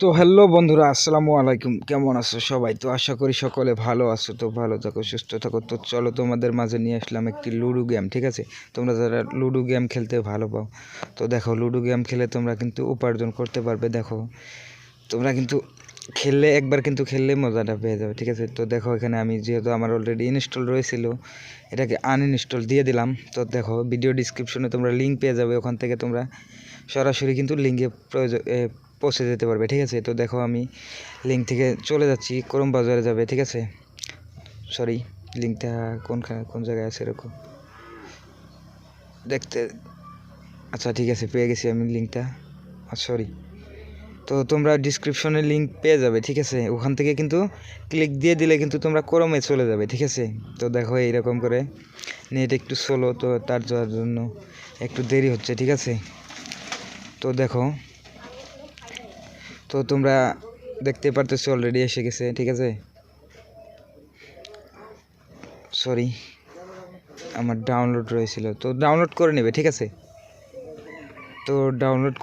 তো হ্যালো বন্ধুরা, আসসালামু আলাইকুম। কেমন আছো সবাই? তো আশা করি সকলে ভালো আছো। তো ভালো থাকো, সুস্থ থাকো। তো চলো তোমাদের মাঝে নিয়ে আসলাম একটি লুডো গেম, ঠিক আছে? তোমরা যারা লুডো গেম খেলতে ভালো পাও, তো দেখো লুডো গেম খেলে তোমরা কিন্তু উপার্জন করতে পারবে। দেখো তোমরা কিন্তু খেললে একবার কিন্তু খেললে মজাটা পেয়ে যাবে, ঠিক আছে? তো দেখো এখানে আমি যেহেতু আমার অলরেডি ইনস্টল রয়েছিল, এটাকে আনইনস্টল দিয়ে দিলাম। তো দেখো ভিডিও ডিসক্রিপশনে তোমরা লিঙ্ক পেয়ে যাবে, ওখান থেকে তোমরা সরাসরি কিন্তু লিঙ্কে পৌঁছে যেতে পারবে, ঠিক আছে? তো দেখো আমি লিঙ্ক থেকে চলে যাচ্ছি, ক্রোম ব্রাউজারে যাবে, ঠিক আছে? সরি, লিঙ্কটা কোন জায়গায় আছে এরকম দেখতে। আচ্ছা ঠিক আছে, পেয়ে গেছি আমি লিঙ্কটা। সরি, তো তোমরা ডিসক্রিপশনে লিঙ্ক পেয়ে যাবে, ঠিক আছে? ওখান থেকে কিন্তু ক্লিক দিয়ে দিলে কিন্তু তোমরা ক্রোমে চলে যাবে, ঠিক আছে? তো দেখো এইরকম করে নেট একটু স্লো, তো তার জন্য একটু দেরি হচ্ছে, ঠিক আছে? তো দেখো, তো তোমরা দেখতে পারতেছো অলরেডি এসে গেছে, ঠিক আছে? সরি, আমার ডাউনলোড রয়েছিল, তো ডাউনলোড করে নেবে, ঠিক আছে? তো ডাউনলোড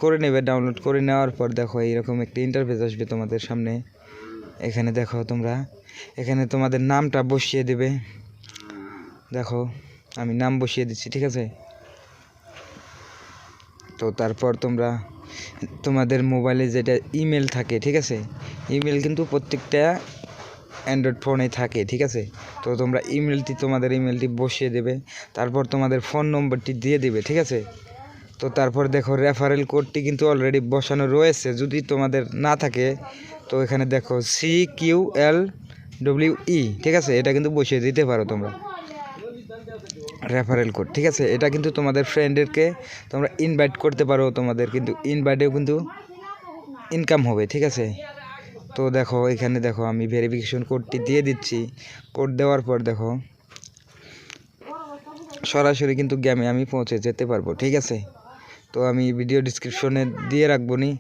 করে নেওয়ার পর দেখো এইরকম একটা ইন্টারফেস আসবে তোমাদের সামনে। এখানে দেখো তোমরা এখানে তোমাদের নামটা বসিয়ে দেবে। দেখো আমি নাম বসিয়ে দিচ্ছি, ঠিক আছে? তো তারপর তোমরা তোমাদের মোবাইলে যেটা ইমেল থাকে, ঠিক আছে? ইমেল কিন্তু প্রত্যেকটা অ্যান্ড্রয়েড ফোনে থাকে, ঠিক আছে? তো তোমরা তোমাদের ইমেলটি বসিয়ে দেবে। তারপর তোমাদের ফোন নম্বরটি দিয়ে দিবে, ঠিক আছে? তো তারপর দেখো রেফারেল কোডটি কিন্তু অলরেডি বসানো রয়েছে। যদি তোমাদের না থাকে তো এখানে দেখো CQLWE, ঠিক আছে? এটা কিন্তু বসিয়ে দিতে পারো তোমরা, রেফারেল কোড, ঠিক আছে? এটা কিন্তু তোমাদের ফ্রেন্ডদেরকে তোমরা ইনভাইট করতে পারো, তোমাদের কিন্তু ইনভাইটেও কিন্তু ইনকাম হবে, ঠিক আছে? তো দেখো এখানে দেখো আমি ভেরিফিকেশন কোডটি দিয়ে দিচ্ছি। কোড দেওয়ার পর দেখো সরাসরি কিন্তু গেমে আমি পৌঁছে যেতে পারবো, ঠিক আছে? তো আমি ভিডিও ডিসক্রিপশনে দিয়ে রাখবো নি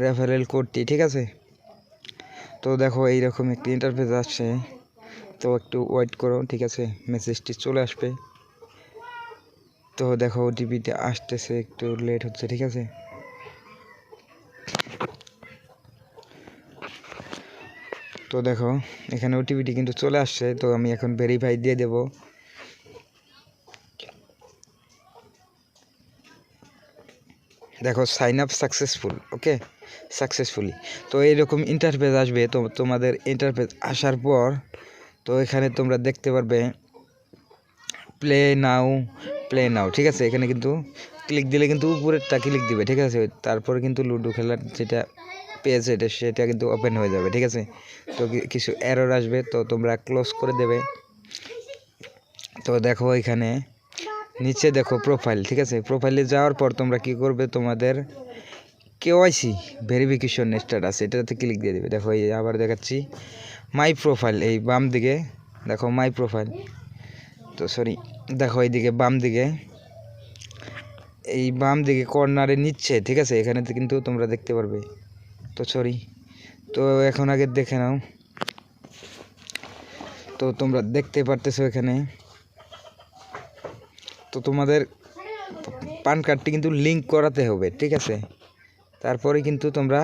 রেফারেল কোডটি, ঠিক আছে? তো দেখো এইরকম একটি ইন্টারফেস আসছে, তো একটু ওয়েট করো, ঠিক আছে? মেসেজটি চলে আসবে। তো দেখো ওটিপিটা আসতেছে, একটু লেট হচ্ছে, ঠিক আছে? তো দেখো এখানে ওটিপিটি কিন্তু চলে আসছে, তো আমি এখন ভেরিফাই দিয়ে দেব। দেখো সাইন আপ সাকসেসফুল, ওকে, সাকসেসফুলি। তো এইরকম ইন্টারফেস আসবে। তো তোমাদের ইন্টারফেস আসার পর তো এখানে তোমরা দেখতে পারবে প্লে নাও, ঠিক আছে? এখানে কিন্তু ক্লিক দিলে কিন্তু উপরেরটা ক্লিক দিবে, ঠিক আছে? তারপরে কিন্তু লুডো খেলার যেটা পেজ সেটা কিন্তু ওপেন হয়ে যাবে, ঠিক আছে? তো কিছু এরর আসবে, তো তোমরা ক্লোজ করে দেবে। তো দেখো এখানে নিচে দেখো প্রোফাইল, ঠিক আছে? প্রোফাইলে যাওয়ার পর তোমরা কি করবে, তোমাদের KYC ভেরিফিকেশন স্ট্যাটাস এটাতে ক্লিক দিয়ে দেবে। দেখো এই আবার দেখাচ্ছি, মাই প্রোফাইল, এই বাম দিকে দেখো মাই প্রোফাইল। তো সরি, দেখো এইদিকে বাম দিকে কর্নারে নিচ্ছে, ঠিক আছে? এখানে কিন্তু তোমরা দেখতে পারবে। তো সরি, তো এখন আগে দেখে নাও। তো তোমরা দেখতে পারতেছো এখানে, তো তোমাদের পান কার্ডটি কিন্তু লিঙ্ক করাতে হবে, ঠিক আছে? তারপরে কিন্তু তোমরা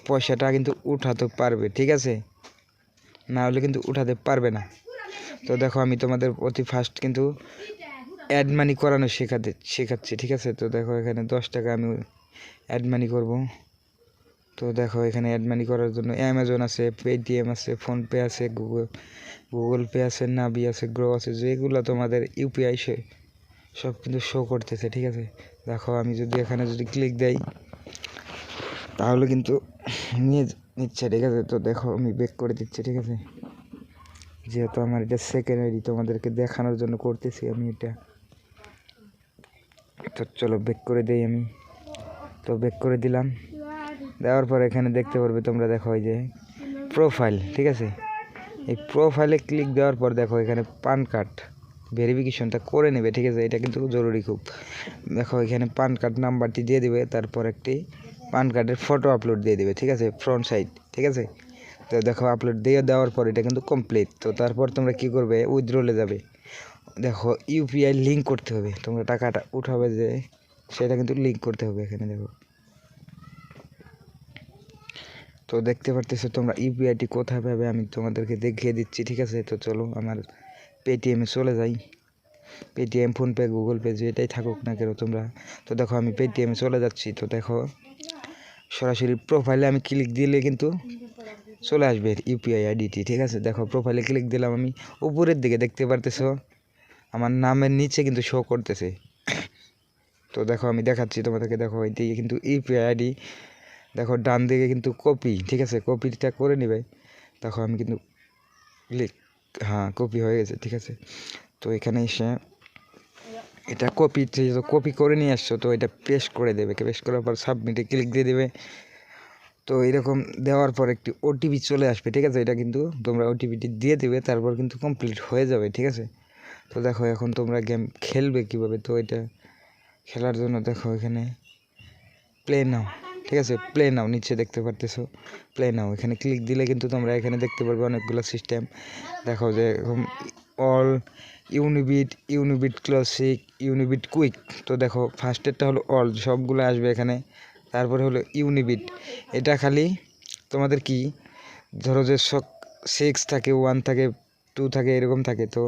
পয়সাটা কিন্তু উঠাতে পারবে, ঠিক আছে? না হলে কিন্তু উঠাতে পারবে না। তো দেখো আমি তোমাদের অতি ফার্স্ট কিন্তু অ্যাড মানি করানো শেখাচ্ছি, ঠিক আছে? তো দেখো এখানে 10 টাকা আমি অ্যাড মানি করবো। তো দেখো এখানে অ্যাড মানি করার জন্য অ্যামাজন আছে, পেটিএম আছে, ফোনপে আছে, গুগল পে আছে, নাবি আছে, গ্রো আছে, যেগুলো তোমাদের ইউপিআই সব কিন্তু শো করতেছে, ঠিক আছে? দেখো আমি যদি এখানে ক্লিক দেই তাহলে কিন্তু নিচ্ছে, ঠিক আছে? তো দেখো আমি ব্যাক করে দিচ্ছি, ঠিক আছে? যেহেতু আমার এটা সেকেন্ড আইডি, তোমাদেরকে দেখানোর জন্য করতেছি আমি এটা। তো চলো ব্যাক করে দেই আমি। তো ব্যাক করে দিলাম, দেওয়ার পর এখানে দেখতে পারবে তোমরা, দেখো এই যে প্রোফাইল, ঠিক আছে? এই প্রোফাইলে ক্লিক দেওয়ার পর দেখো এখানে পান কার্ড ভেরিফিকেশনটা করে নেবে, ঠিক আছে? এটা কিন্তু জরুরি খুব। দেখো এখানে পান কার্ড নাম্বারটি দিয়ে দিবে, তারপর একটি পান কার্ডের ফটো আপলোড দিয়ে দিবে, ঠিক আছে? ফ্রন্ট সাইড, ঠিক আছে? তো দেখো আপলোড দেওয়ার পর এটা কিন্তু কমপ্লিট। তো তারপর তোমরা কি করবে, উইথড্রলে যাবে। দেখো ইউপিআই লিঙ্ক করতে হবে, তোমরা টাকাটা উঠাবে যে সেটা কিন্তু লিঙ্ক করতে হবে এখানে দেখো। তো দেখতে পারতেছো তোমরা ইউপিআইটি কোথায় পাবে আমি তোমাদেরকে দেখিয়ে দিচ্ছি, ঠিক আছে। তো চলো আমার পেটিএমে চলে যাই। পেটিএম, ফোনপে, গুগল পে যেটাই থাকুক না কেন তোমরা। তো দেখো আমি পেটিএমে চলে যাচ্ছি। তো দেখো সরাসরি প্রোফাইলে আমি ক্লিক দিলে কিন্তু চলে আসবে ইউপিআই আইডিটি, ঠিক আছে। দেখো প্রোফাইলে ক্লিক দিলাম, আমি উপরের দিকে দেখতে পারতেছো আমার নামের নিচে কিন্তু শো করতেছে। তো দেখো আমি দেখাচ্ছি তোমাদেরকে, দেখো এটি কিন্তু ইউপিআই আইডি। দেখো ডান দিকে কিন্তু কপি, ঠিক আছে, কপিটা করে নিবে। দেখো আমি কিন্তু ক্লিক, হ্যাঁ কপি হয়ে গেছে, ঠিক আছে। তো এখানে এসে এটা কপি করে নিয়ে আসছো, তো এটা পেস্ট করে দেবে। পেস্ট করার পর সাবমিটে ক্লিক দিয়ে দেবে। তো এরকম দেওয়ার পর একটি ওটিপি চলে আসবে, ঠিক আছে। এটা কিন্তু তোমরা ওটিপিটি দিয়ে দেবে, তারপর কিন্তু কমপ্লিট হয়ে যাবে, ঠিক আছে। তো দেখো এখন তোমরা গেম খেলবে কীভাবে। তো এটা খেলার জন্য দেখো এখানে প্লে নাও, ঠিক আছে, প্লে নাও নিচে দেখতে পারতেছো প্লে নাও, এখানে ক্লিক দিলে কিন্তু তোমরা এখানে দেখতে পারবে অনেকগুলো সিস্টেম। দেখো যে এরকম অল, ইউনিবিট ক্লাসিক, ইউনিবিট কুইক। তো দেখো ফার্স্টেরটা হলো অল, সবগুলো আসবে এখানে। তারপরে হলো ইউনিবিট, এটা খালি তোমাদের কি ধরো যে 6 থাকে, 1 থাকে, 2 থাকে, এরকম থাকে। তো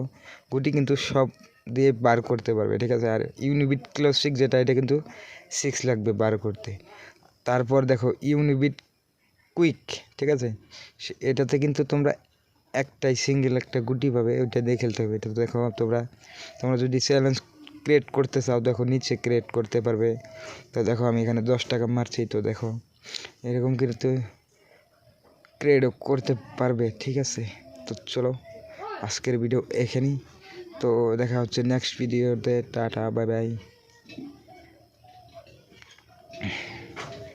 গুটি কিন্তু সব দিয়ে বার করতে পারবে, ঠিক আছে। আর ইউনিবিট ক্লাসিক যেটা, এটা কিন্তু 6 লাগবে বার করতে। তারপর দেখো ইউনিবিট কুইক, ঠিক আছে, এটাতে কিন্তু তোমরা একটাই সিঙ্গেল একটা গুটি পাবে, ওইটা দিয়ে খেলতে হবে। এটা দেখো তোমরা যদি চ্যালেঞ্জ ক্রিয়েট করতে চাও, দেখো নিচে ক্রিয়েট করতে পারবে। তো দেখো আমি এখানে 10 টাকা মারছি। তো দেখো এরকম কিন্তু ক্রিয়েটও করতে পারবে, ঠিক আছে। তো চলো আজকের ভিডিও এখানেই। তো দেখা হচ্ছে নেক্সট ভিডিওতে। Tata, bye bye.